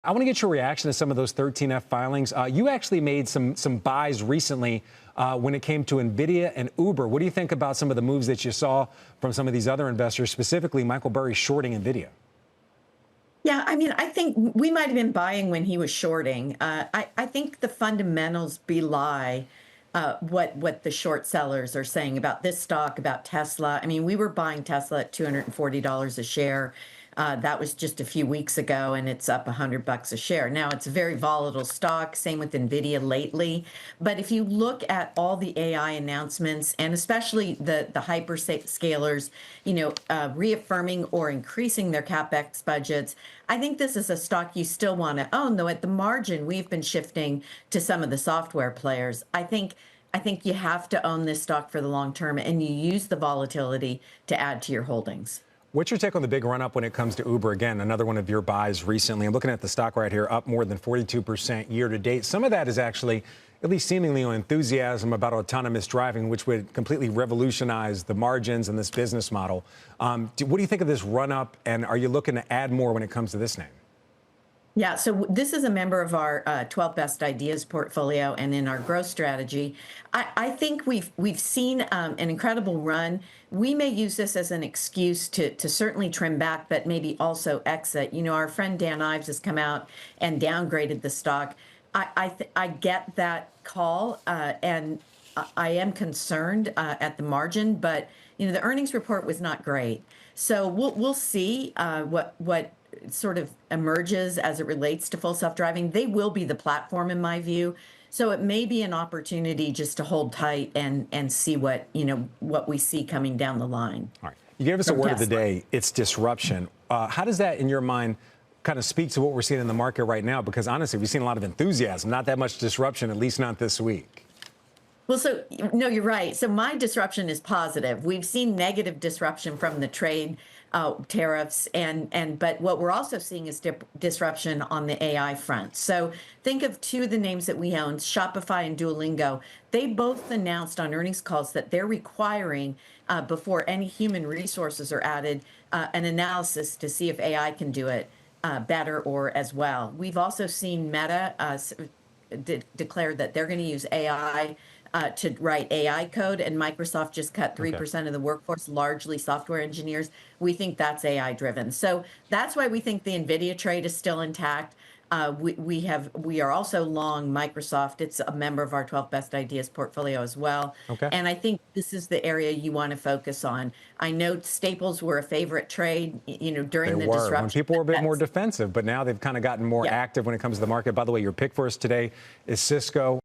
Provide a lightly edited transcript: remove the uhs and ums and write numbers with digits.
I want to get your reaction to some of those 13F filings. You actually made some buys recently when it came to Nvidia and Uber. What do you think about some of the moves that you saw from some of these other investors, specifically Michael Burry shorting Nvidia? Yeah, I mean, I think we might have been buying when he was shorting. I think the fundamentals belie what the short sellers are saying about this stock, about Tesla. I mean, we were buying Tesla at $240 a share. That was just a few weeks ago, and it's up $100 a share. Now, it's a very volatile stock, same with Nvidia lately. But if you look at all the AI announcements, and especially the hyperscalers, reaffirming or increasing their CapEx budgets, I think this is a stock you still want to own, though at the margin, we've been shifting to some of the software players. I think you have to own this stock for the long term, and you use the volatility to add to your holdings. What's your take on the big run up when it comes to Uber? Again, another one of your buys recently. I'm looking at the stock right here, up more than 42% year to date. Some of that is actually, at least seemingly, on enthusiasm about autonomous driving, which would completely revolutionize the margins in this business model. What do you think of this run up, and are you looking to add more when it comes to this name? Yeah, so this is a member of our 12 Best Ideas portfolio, and in our growth strategy, I think we've seen an incredible run. We may use this as an excuse to certainly trim back, but maybe also exit. Our friend Dan Ives has come out and downgraded the stock. I get that call, and I am concerned at the margin, but the earnings report was not great. So we'll see what sort of emerges as it relates to full self-driving. They will be the platform, in my view. So it may be an opportunity just to hold tight and see what we see coming down the line. All right. You gave us a word of the day. It's disruption. How does that, in your mind, kind of speak to what we're seeing in the market right now? Because honestly, we've seen a lot of enthusiasm, not that much disruption, at least not this week. Well, so, no, you're right. So my disruption is positive. We've seen negative disruption from the trade tariffs, but what we're also seeing is disruption on the AI front. So think of two of the names that we own, Shopify and Duolingo. They both announced on earnings calls that they're requiring, before any human resources are added, an analysis to see if AI can do it better or as well. We've also seen Meta declare that they're going to use AI to write AI code, and Microsoft just cut 3% of the workforce, largely software engineers. We think that's AI driven. So that's why we think the Nvidia trade is still intact. We are also long Microsoft. It's a member of our 12 Best Ideas portfolio as well. Okay. And I think this is the area you want to focus on. I know staples were a favorite trade, during the disruption. When people were a bit more defensive, but now they've kind of gotten more active when it comes to the market. By the way, your pick for us today is Cisco.